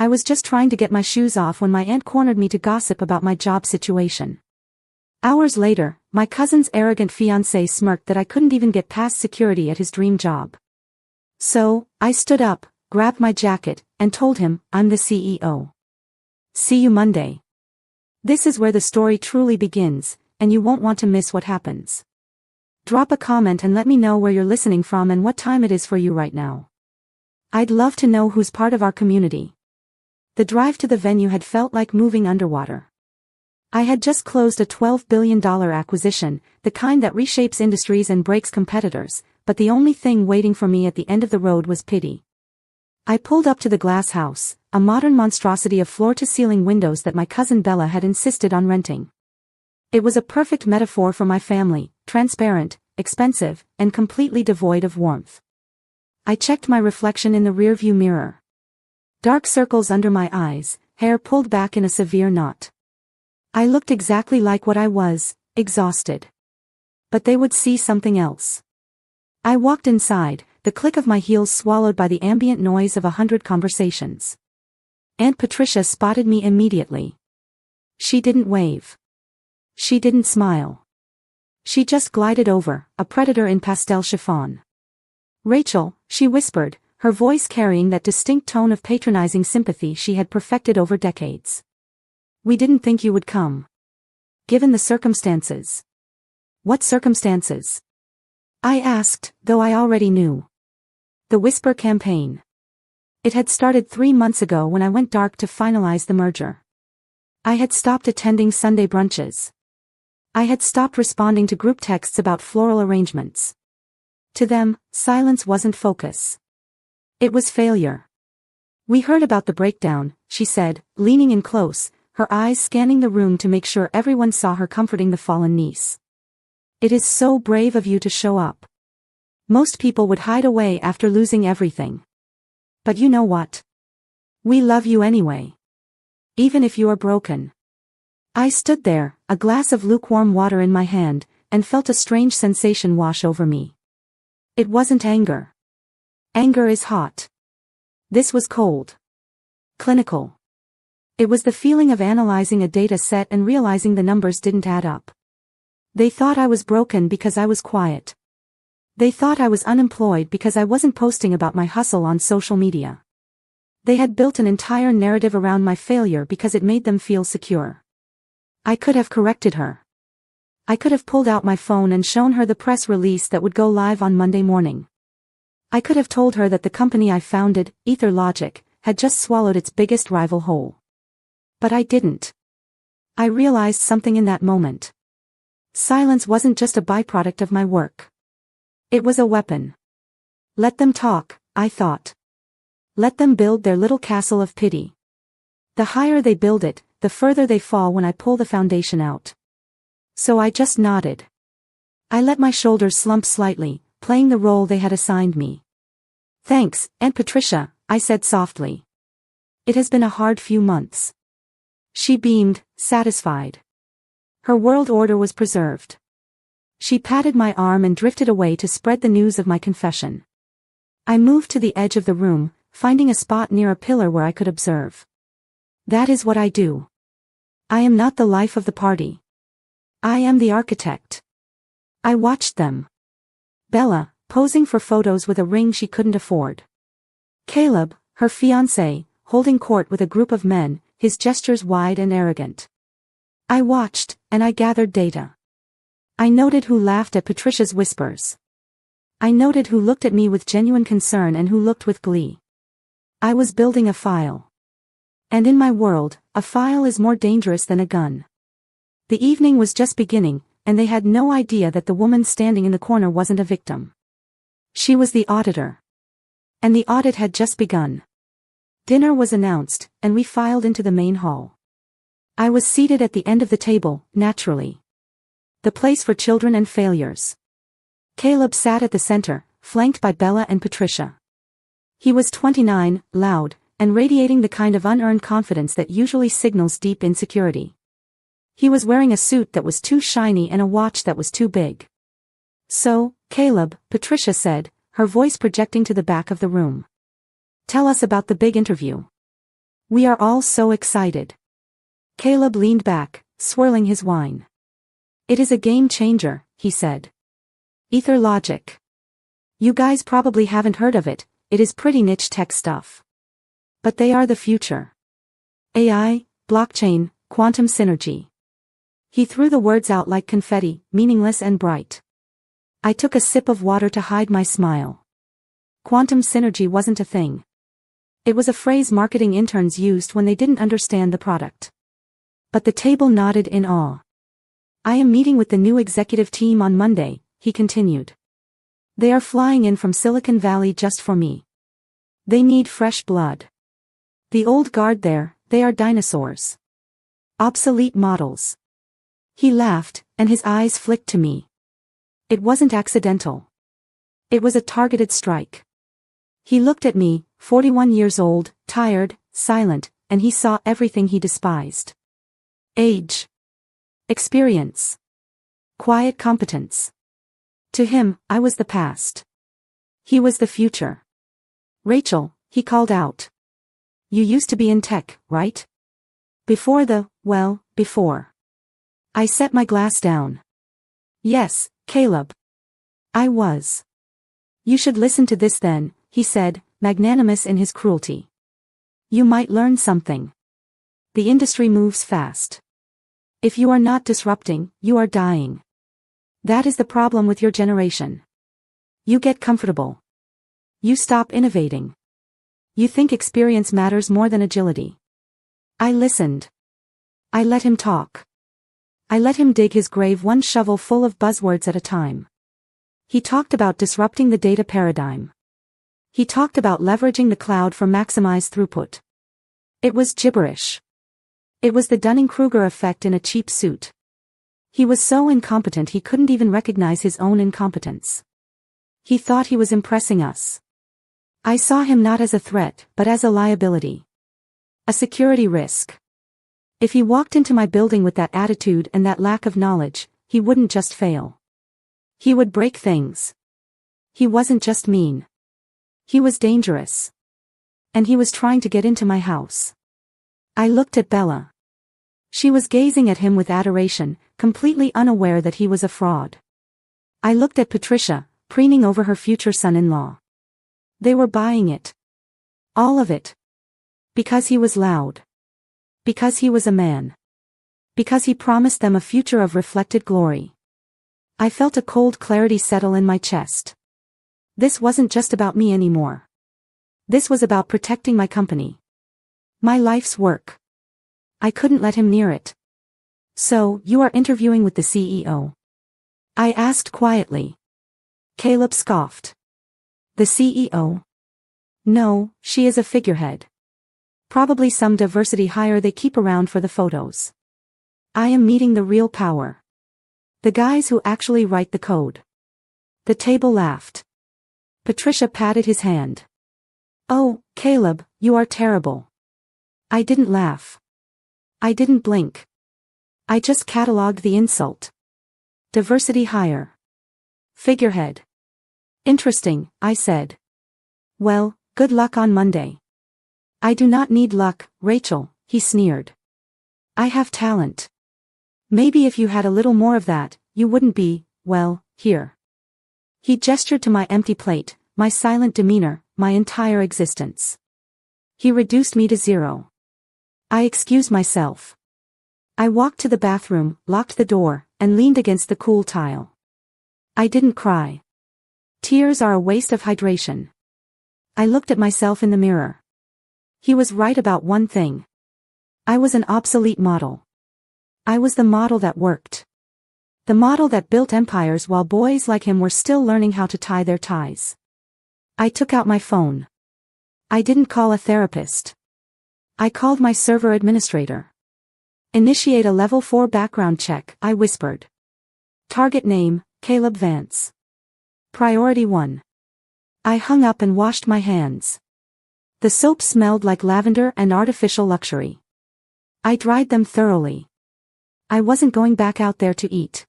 I was just trying to get my shoes off when my aunt cornered me to gossip about my job situation. Hours later, my cousin's arrogant fiancé smirked that I couldn't even get past security at his dream job. So, I stood up, grabbed my jacket, and told him, "I'm the CEO. See you Monday." This is where the story truly begins, and you won't want to miss what happens. Drop a comment and let me know where you're listening from and what time it is for you right now. I'd love to know who's part of our community. The drive to the venue had felt like moving underwater. I had just closed a $12 billion acquisition, the kind that reshapes industries and breaks competitors, but the only thing waiting for me at the end of the road was pity. I pulled up to the glass house, a modern monstrosity of floor-to-ceiling windows that my cousin Bella had insisted on renting. It was a perfect metaphor for my family, transparent, expensive, and completely devoid of warmth. I checked my reflection in the rearview mirror. Dark circles under my eyes, hair pulled back in a severe knot. I looked exactly like what I was, exhausted. But they would see something else. I walked inside, the click of my heels swallowed by the ambient noise of 100 conversations. Aunt Patricia spotted me immediately. She didn't wave. She didn't smile. She just glided over, a predator in pastel chiffon. "Rachel," she whispered, her voice carrying that distinct tone of patronizing sympathy she had perfected over decades. "We didn't think you would come. Given the circumstances." "What circumstances?" I asked, though I already knew. The Whisper campaign. It had started 3 months ago when I went dark to finalize the merger. I had stopped attending Sunday brunches. I had stopped responding to group texts about floral arrangements. To them, silence wasn't focus. It was failure. "We heard about the breakdown," she said, leaning in close, her eyes scanning the room to make sure everyone saw her comforting the fallen niece. "It is so brave of you to show up. Most people would hide away after losing everything. But you know what? We love you anyway. Even if you are broken." I stood there, a glass of lukewarm water in my hand, and felt a strange sensation wash over me. It wasn't anger. Anger is hot. This was cold. Clinical. It was the feeling of analyzing a data set and realizing the numbers didn't add up. They thought I was broken because I was quiet. They thought I was unemployed because I wasn't posting about my hustle on social media. They had built an entire narrative around my failure because it made them feel secure. I could have corrected her. I could have pulled out my phone and shown her the press release that would go live on Monday morning. I could have told her that the company I founded, Ether Logic, had just swallowed its biggest rival whole. But I didn't. I realized something in that moment. Silence wasn't just a byproduct of my work. It was a weapon. Let them talk, I thought. Let them build their little castle of pity. The higher they build it, the further they fall when I pull the foundation out. So I just nodded. I let my shoulders slump slightly, playing the role they had assigned me. "Thanks, Aunt Patricia," I said softly. "It has been a hard few months." She beamed, satisfied. Her world order was preserved. She patted my arm and drifted away to spread the news of my confession. I moved to the edge of the room, finding a spot near a pillar where I could observe. That is what I do. I am not the life of the party. I am the architect. I watched them. Bella, posing for photos with a ring she couldn't afford. Caleb, her fiancé, holding court with a group of men, his gestures wide and arrogant. I watched, and I gathered data. I noted who laughed at Patricia's whispers. I noted who looked at me with genuine concern and who looked with glee. I was building a file. And in my world, a file is more dangerous than a gun. The evening was just beginning, and they had no idea that the woman standing in the corner wasn't a victim. She was the auditor. And the audit had just begun. Dinner was announced, and we filed into the main hall. I was seated at the end of the table, naturally. The place for children and failures. Caleb sat at the center, flanked by Bella and Patricia. He was 29, loud, and radiating the kind of unearned confidence that usually signals deep insecurity. He was wearing a suit that was too shiny and a watch that was too big. "So, Caleb," Patricia said, her voice projecting to the back of the room. "Tell us about the big interview. We are all so excited. Caleb leaned back, swirling his wine. It is a game changer, he said. Ether logic. You guys probably haven't heard of it, it is pretty niche tech stuff. But they are the future. AI, blockchain, quantum synergy. He threw the words out like confetti, meaningless and bright. I took a sip of water to hide my smile. Quantum synergy wasn't a thing. It was a phrase marketing interns used when they didn't understand the product. But the table nodded in awe. I am meeting with the new executive team on Monday, he continued. They are flying in from Silicon Valley just for me. They need fresh blood. The old guard there, they are dinosaurs. Obsolete models. He laughed, and his eyes flicked to me. It wasn't accidental. It was a targeted strike. He looked at me, 41 years old, tired, silent, and he saw everything he despised. Age. Experience. Quiet competence. To him, I was the past. He was the future. Rachel, he called out. You used to be in tech, right? Before. I set my glass down. Yes, Caleb. I was. You should listen to this then, he said, magnanimous in his cruelty. You might learn something. The industry moves fast. If you are not disrupting, you are dying. That is the problem with your generation. You get comfortable. You stop innovating. You think experience matters more than agility. I listened. I let him talk. I let him dig his grave one shovel full of buzzwords at a time. He talked about disrupting the data paradigm. He talked about leveraging the cloud for maximized throughput. It was gibberish. It was the Dunning-Kruger effect in a cheap suit. He was so incompetent he couldn't even recognize his own incompetence. He thought he was impressing us. I saw him not as a threat, but as a liability. A security risk. If he walked into my building with that attitude and that lack of knowledge, he wouldn't just fail. He would break things. He wasn't just mean. He was dangerous. And he was trying to get into my house. I looked at Bella. She was gazing at him with adoration, completely unaware that he was a fraud. I looked at Patricia, preening over her future son-in-law. They were buying it. All of it. Because he was loud. Because he was a man. Because he promised them a future of reflected glory. I felt a cold clarity settle in my chest. This wasn't just about me anymore. This was about protecting my company. My life's work. I couldn't let him near it. So, you are interviewing with the CEO? I asked quietly. Caleb scoffed. The CEO? No, she is a figurehead. Probably some diversity hire they keep around for the photos. I am meeting the real power. The guys who actually write the code. The table laughed. Patricia patted his hand. Oh, Caleb, you are terrible. I didn't laugh. I didn't blink. I just catalogued the insult. Diversity hire. Figurehead. Interesting, I said. Well, good luck on Monday. I do not need luck, Rachel, he sneered. I have talent. Maybe if you had a little more of that, you wouldn't be, well, here. He gestured to my empty plate, my silent demeanor, my entire existence. He reduced me to zero. I excused myself. I walked to the bathroom, locked the door, and leaned against the cool tile. I didn't cry. Tears are a waste of hydration. I looked at myself in the mirror. He was right about one thing. I was an obsolete model. I was the model that worked. The model that built empires while boys like him were still learning how to tie their ties. I took out my phone. I didn't call a therapist. I called my server administrator. Initiate a level 4 background check, I whispered. Target name, Caleb Vance. Priority 1. I hung up and washed my hands. The soap smelled like lavender and artificial luxury. I dried them thoroughly. I wasn't going back out there to eat.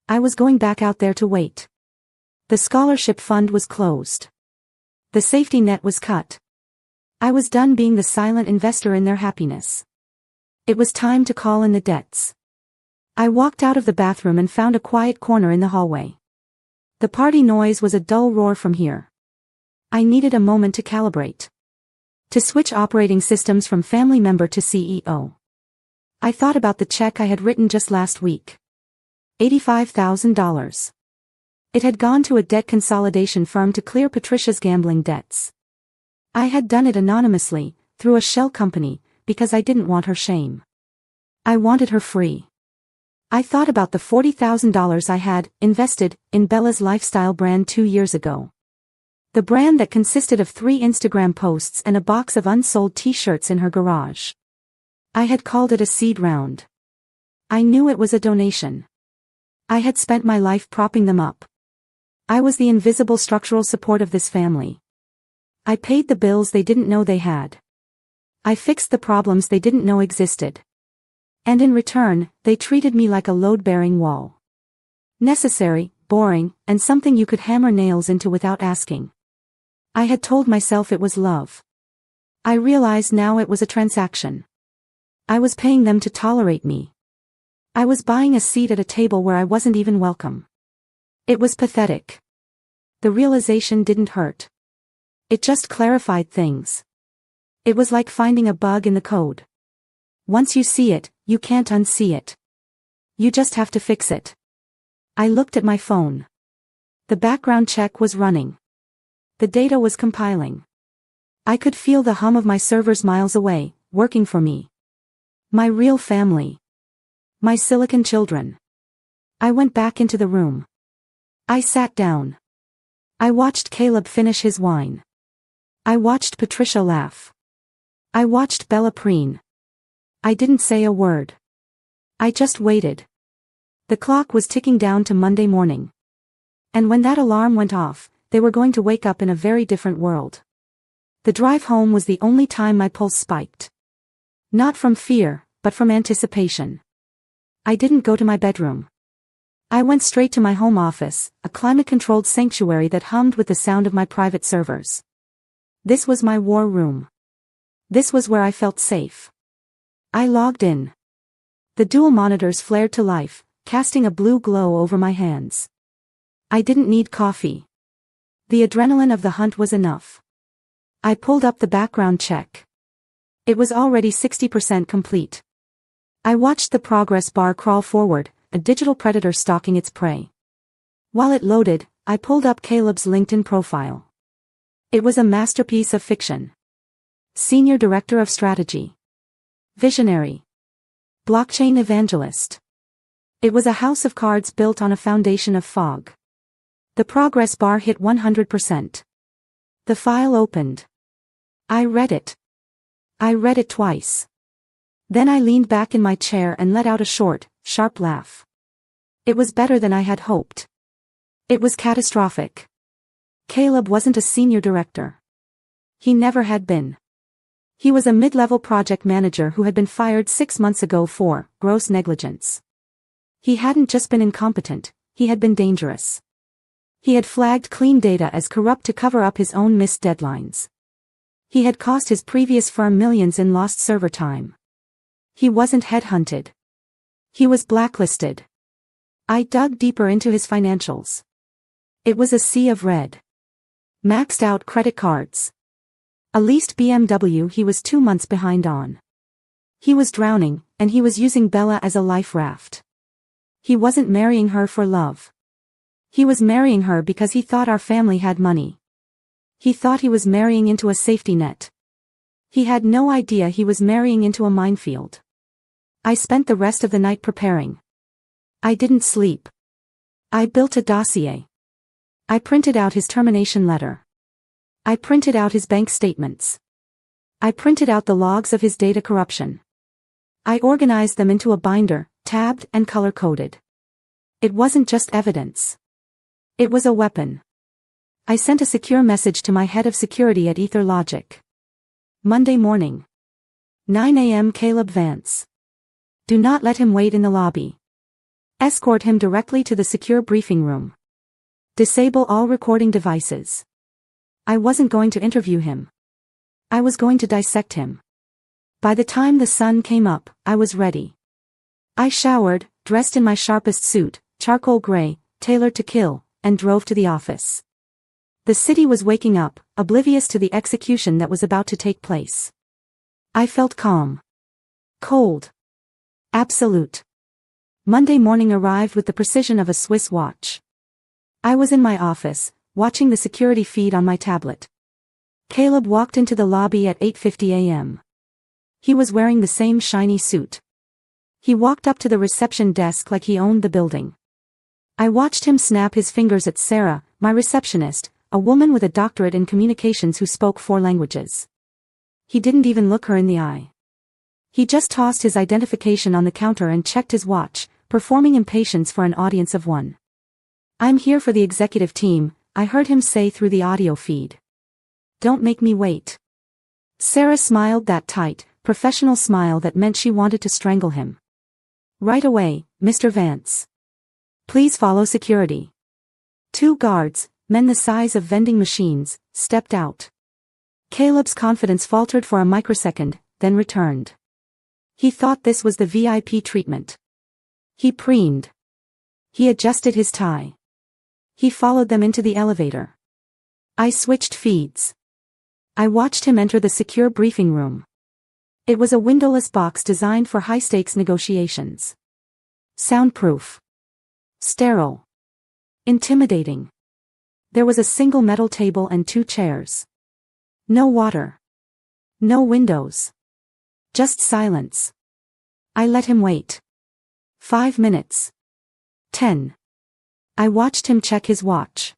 I was going back out there to wait. The scholarship fund was closed. The safety net was cut. I was done being the silent investor in their happiness. It was time to call in the debts. I walked out of the bathroom and found a quiet corner in the hallway. The party noise was a dull roar from here. I needed a moment to calibrate. To switch operating systems from family member to CEO. I thought about the check I had written just last week. $85,000. It had gone to a debt consolidation firm to clear Patricia's gambling debts. I had done it anonymously, through a shell company, because I didn't want her shame. I wanted her free. I thought about the $40,000 I had invested in Bella's lifestyle brand 2 years ago. The brand that consisted of 3 Instagram posts and a box of unsold t-shirts in her garage. I had called it a seed round. I knew it was a donation. I had spent my life propping them up. I was the invisible structural support of this family. I paid the bills they didn't know they had. I fixed the problems they didn't know existed. And in return, they treated me like a load-bearing wall. Necessary, boring, and something you could hammer nails into without asking. I had told myself it was love. I realized now it was a transaction. I was paying them to tolerate me. I was buying a seat at a table where I wasn't even welcome. It was pathetic. The realization didn't hurt. It just clarified things. It was like finding a bug in the code. Once you see it, you can't unsee it. You just have to fix it. I looked at my phone. The background check was running. The data was compiling. I could feel the hum of my servers miles away, working for me. My real family. My silicon children. I went back into the room. I sat down. I watched Caleb finish his wine. I watched Patricia laugh. I watched Bella preen. I didn't say a word. I just waited. The clock was ticking down to Monday morning. And when that alarm went off, they were going to wake up in a very different world. The drive home was the only time my pulse spiked. Not from fear, but from anticipation. I didn't go to my bedroom. I went straight to my home office, a climate-controlled sanctuary that hummed with the sound of my private servers. This was my war room. This was where I felt safe. I logged in. The dual monitors flared to life, casting a blue glow over my hands. I didn't need coffee. The adrenaline of the hunt was enough. I pulled up the background check. It was already 60% complete. I watched the progress bar crawl forward, a digital predator stalking its prey. While it loaded, I pulled up Caleb's LinkedIn profile. It was a masterpiece of fiction. Senior Director of Strategy. Visionary. Blockchain evangelist. It was a house of cards built on a foundation of fog. The progress bar hit 100%. The file opened. I read it. I read it twice. Then I leaned back in my chair and let out a short, sharp laugh. It was better than I had hoped. It was catastrophic. Caleb wasn't a senior director. He never had been. He was a mid-level project manager who had been fired 6 months ago for gross negligence. He hadn't just been incompetent, he had been dangerous. He had flagged clean data as corrupt to cover up his own missed deadlines. He had cost his previous firm millions in lost server time. He wasn't headhunted. He was blacklisted. I dug deeper into his financials. It was a sea of red. Maxed out credit cards. A leased BMW he was 2 months behind on. He was drowning, and he was using Bella as a life raft. He wasn't marrying her for love. He was marrying her because he thought our family had money. He thought he was marrying into a safety net. He had no idea he was marrying into a minefield. I spent the rest of the night preparing. I didn't sleep. I built a dossier. I printed out his termination letter. I printed out his bank statements. I printed out the logs of his data corruption. I organized them into a binder, tabbed and color-coded. It wasn't just evidence. It was a weapon. I sent a secure message to my head of security at EtherLogic. Monday morning. 9 a.m. Caleb Vance. Do not let him wait in the lobby. Escort him directly to the secure briefing room. Disable all recording devices. I wasn't going to interview him. I was going to dissect him. By the time the sun came up, I was ready. I showered, dressed in my sharpest suit, charcoal gray, tailored to kill, and drove to the office. The city was waking up, oblivious to the execution that was about to take place. I felt calm. Cold. Absolute. Monday morning arrived with the precision of a Swiss watch. I was in my office, watching the security feed on my tablet. Caleb walked into the lobby at 8:50 a.m. He was wearing the same shiny suit. He walked up to the reception desk like he owned the building. I watched him snap his fingers at Sarah, my receptionist, a woman with a doctorate in communications who spoke 4 languages. He didn't even look her in the eye. He just tossed his identification on the counter and checked his watch, performing impatience for an audience of 1. "I'm here for the executive team," I heard him say through the audio feed. "Don't make me wait." Sarah smiled that tight, professional smile that meant she wanted to strangle him. "Right away, Mr. Vance. Please follow security." 2 guards, men the size of vending machines, stepped out. Caleb's confidence faltered for a microsecond, then returned. He thought this was the VIP treatment. He preened. He adjusted his tie. He followed them into the elevator. I switched feeds. I watched him enter the secure briefing room. It was a windowless box designed for high-stakes negotiations. Soundproof. Sterile. Intimidating. There was a single metal table and 2 chairs. No water. No windows. Just silence. I let him wait. 5 minutes. 10. I watched him check his watch.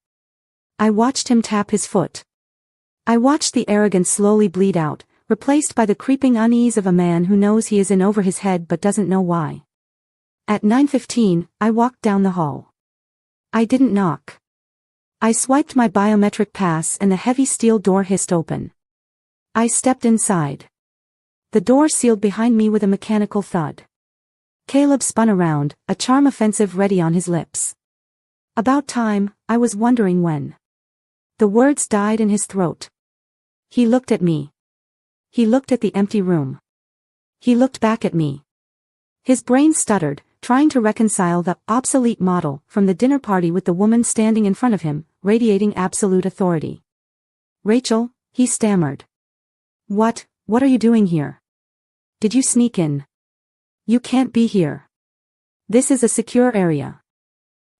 I watched him tap his foot. I watched the arrogance slowly bleed out, replaced by the creeping unease of a man who knows he is in over his head but doesn't know why. At 9:15, I walked down the hall. I didn't knock. I swiped my biometric pass and the heavy steel door hissed open. I stepped inside. The door sealed behind me with a mechanical thud. Caleb spun around, a charm offensive ready on his lips. "About time," I was wondering when. The words died in his throat. He looked at me. He looked at the empty room. He looked back at me. His brain stuttered, trying to reconcile the obsolete model from the dinner party with the woman standing in front of him, radiating absolute authority. "Rachel," he stammered. What are you doing here? Did you sneak in? You can't be here. This is a secure area."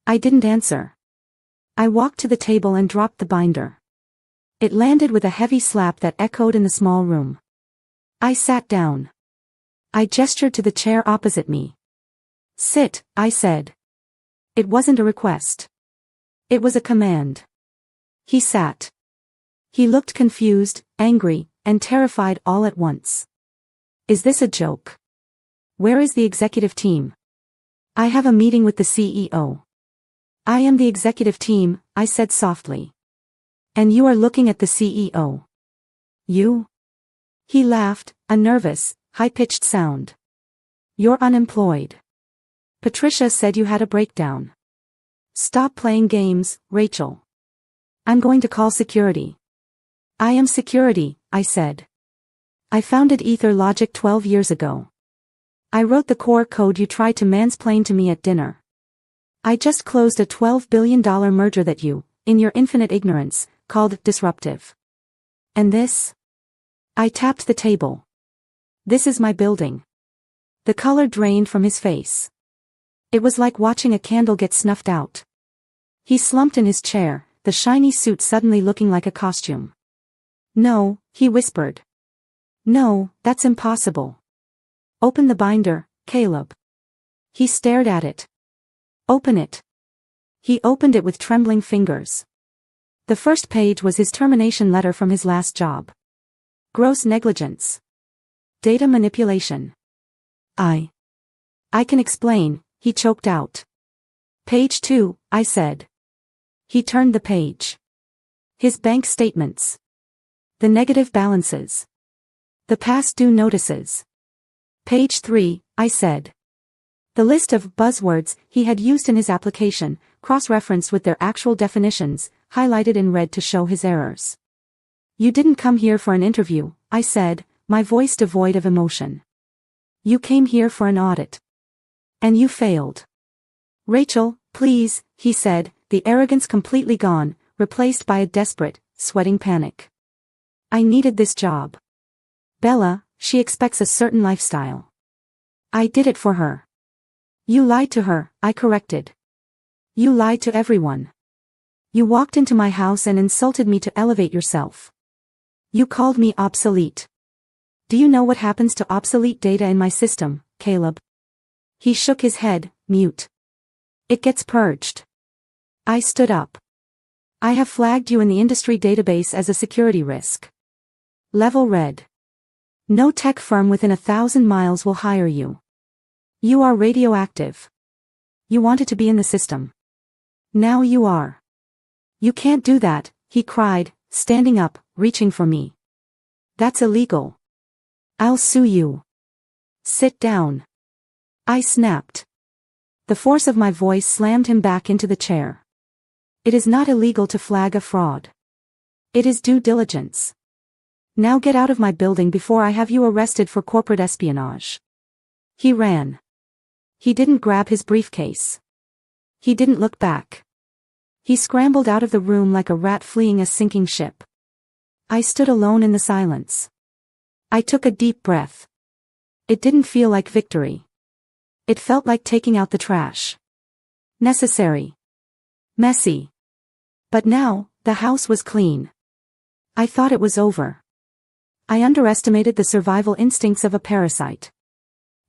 I didn't answer. I walked to the table and dropped the binder. It landed with a heavy slap that echoed in the small room. I sat down. I gestured to the chair opposite me. "Sit," I said. It wasn't a request. It was a command. He sat. He looked confused, angry, and terrified all at once. "Is this a joke? Where is the executive team?" "I have a meeting with the CEO." "I am the executive team," I said softly. "And you are looking at the CEO. You?" He laughed, a nervous, high-pitched sound. "You're unemployed. Patricia said you had a breakdown. Stop playing games, Rachel. I'm going to call security." "I am security," I said. "I founded Ether Logic 12 years ago. I wrote the core code you tried to mansplain to me at dinner. I just closed a $12 billion merger that you, in your infinite ignorance, called disruptive. And this?" I tapped the table. "This is my building." The color drained from his face. It was like watching a candle get snuffed out. He slumped in his chair, the shiny suit suddenly looking like a costume. "No," he whispered. "No, that's impossible. Open the binder, Caleb." He stared at it. "Open it." He opened it with trembling fingers. The first page was his termination letter from his last job. Gross negligence. Data manipulation. I can explain," he choked out. "Page 2, I said. He turned the page. His bank statements. The negative balances. The past due notices. Page 3, I said. The list of buzzwords he had used in his application, cross-referenced with their actual definitions, highlighted in red to show his errors. "You didn't come here for an interview," I said, my voice devoid of emotion. You came here for an audit. And you failed. Rachel, please, he said, the arrogance completely gone, replaced by a desperate, sweating panic. I needed this job. Bella, she expects a certain lifestyle. I did it for her. You lied to her, I corrected. You lied to everyone. You walked into my house and insulted me to elevate yourself. You called me obsolete. Do you know what happens to obsolete data in my system, Caleb? He shook his head, mute. It gets purged. I stood up. I have flagged you in the industry database as a security risk. Level red. No tech firm within 1,000 miles will hire you. You are radioactive. You wanted to be in the system. Now you are. You can't do that, he cried, standing up, reaching for me. That's illegal. I'll sue you. Sit down. I snapped. The force of my voice slammed him back into the chair. It is not illegal to flag a fraud. It is due diligence. Now get out of my building before I have you arrested for corporate espionage. He ran. He didn't grab his briefcase. He didn't look back. He scrambled out of the room like a rat fleeing a sinking ship. I stood alone in the silence. I took a deep breath. It didn't feel like victory. It felt like taking out the trash. Necessary. Messy. But now, the house was clean. I thought it was over. I underestimated the survival instincts of a parasite.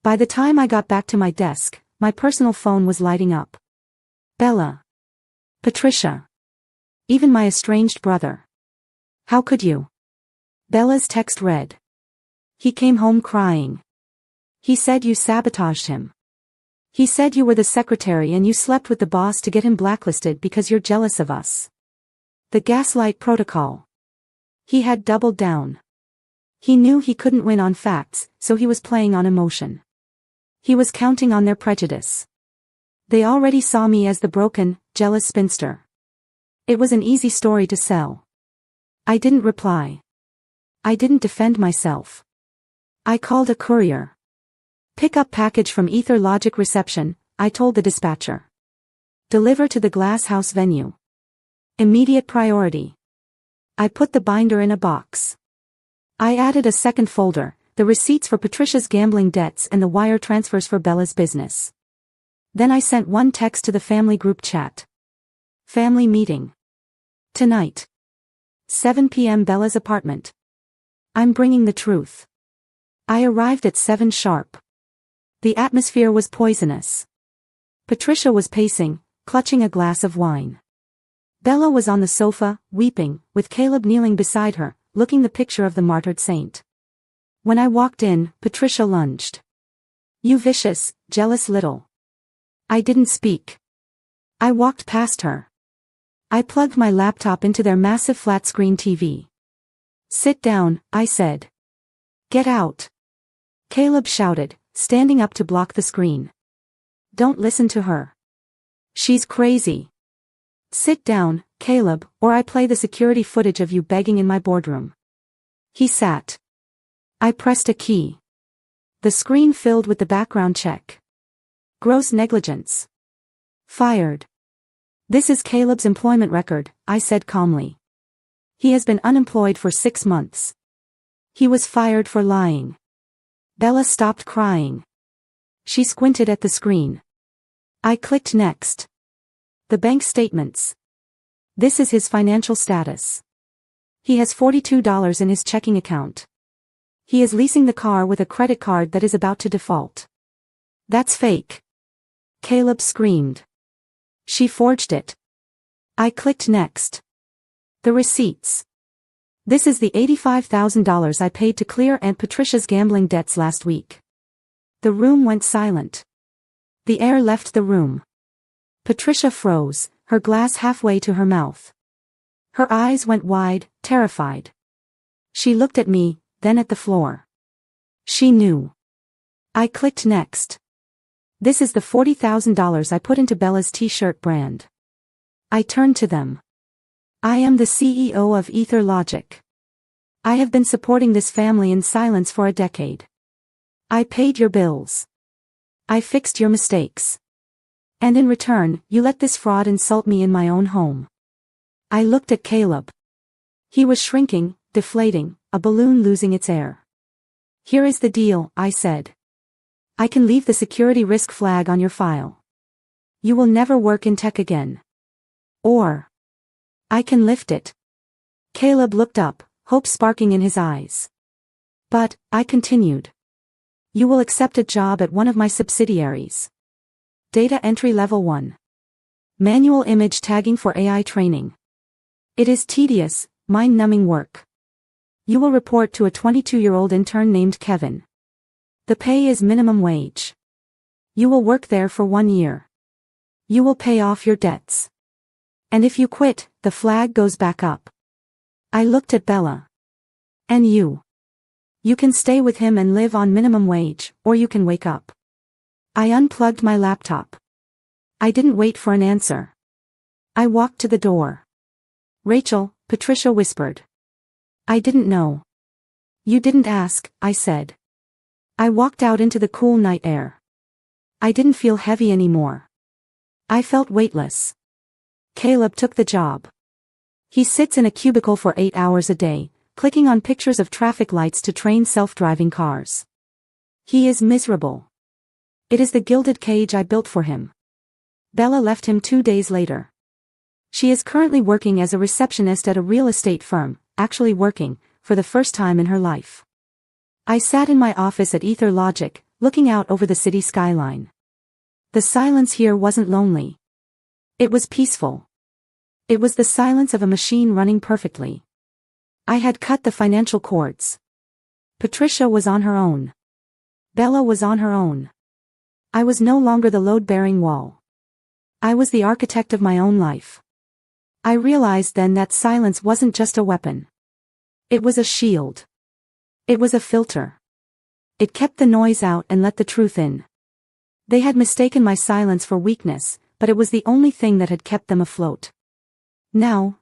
By the time I got back to my desk, my personal phone was lighting up. Bella. Patricia. Even my estranged brother. How could you? Bella's text read. He came home crying. He said you sabotaged him. He said you were the secretary and you slept with the boss to get him blacklisted because you're jealous of us. The gaslight protocol. He had doubled down. He knew he couldn't win on facts, so he was playing on emotion. He was counting on their prejudice. They already saw me as the broken, jealous spinster. It was an easy story to sell. I didn't reply. I didn't defend myself. I called a courier. Pick up package from Ether Logic reception, I told the dispatcher. Deliver to the Glass House venue. Immediate priority. I put the binder in a box. I added a second folder, the receipts for Patricia's gambling debts and the wire transfers for Bella's business. Then I sent one text to the family group chat. Family meeting. Tonight. 7 p.m. Bella's apartment. I'm bringing the truth. I arrived at 7 sharp. The atmosphere was poisonous. Patricia was pacing, clutching a glass of wine. Bella was on the sofa, weeping, with Caleb kneeling beside her, looking the picture of the martyred saint. When I walked in, Patricia lunged. You vicious, jealous little. I didn't speak. I walked past her. I plugged my laptop into their massive flat-screen TV. Sit down, I said. Get out. Caleb shouted, standing up to block the screen. Don't listen to her. She's crazy. Sit down, Caleb, or I play the security footage of you begging in my boardroom. He sat. I pressed a key. The screen filled with the background check. Gross negligence. Fired. This is Caleb's employment record, I said calmly. He has been unemployed for 6 months. He was fired for lying. Bella stopped crying. She squinted at the screen. I clicked next. The bank statements. This is his financial status. He has $42 in his checking account. He is leasing the car with a credit card that is about to default. That's fake. Caleb screamed. She forged it. I clicked next. The receipts. This is the $85,000 I paid to clear Aunt Patricia's gambling debts last week. The room went silent. The air left the room. Patricia froze, her glass halfway to her mouth. Her eyes went wide, terrified. She looked at me, then at the floor. She knew. I clicked next. This is the $40,000 I put into Bella's t-shirt brand. I turned to them. I am the CEO of Ether Logic. I have been supporting this family in silence for a decade. I paid your bills. I fixed your mistakes. And in return, you let this fraud insult me in my own home. I looked at Caleb. He was shrinking, deflating, a balloon losing its air. Here is the deal, I said. I can leave the security risk flag on your file. You will never work in tech again. Or I can lift it. Caleb looked up, hope sparking in his eyes. But, I continued. You will accept a job at one of my subsidiaries. Data entry level 1. Manual image tagging for AI training. It is tedious, mind-numbing work. You will report to a 22-year-old intern named Kevin. The pay is minimum wage. You will work there for 1 year. You will pay off your debts. And if you quit, the flag goes back up. I looked at Bella. And you? You can stay with him and live on minimum wage, or you can wake up. I unplugged my laptop. I didn't wait for an answer. I walked to the door. Rachel, Patricia whispered. I didn't know. You didn't ask, I said. I walked out into the cool night air. I didn't feel heavy anymore. I felt weightless. Caleb took the job. He sits in a cubicle for 8 hours a day, clicking on pictures of traffic lights to train self-driving cars. He is miserable. It is the gilded cage I built for him. Bella left him 2 days later. She is currently working as a receptionist at a real estate firm, actually working, for the first time in her life. I sat in my office at Ether Logic, looking out over the city skyline. The silence here wasn't lonely. It was peaceful. It was the silence of a machine running perfectly. I had cut the financial cords. Patricia was on her own. Bella was on her own. I was no longer the load-bearing wall. I was the architect of my own life. I realized then that silence wasn't just a weapon. It was a shield. It was a filter. It kept the noise out and let the truth in. They had mistaken my silence for weakness, but it was the only thing that had kept them afloat. Now,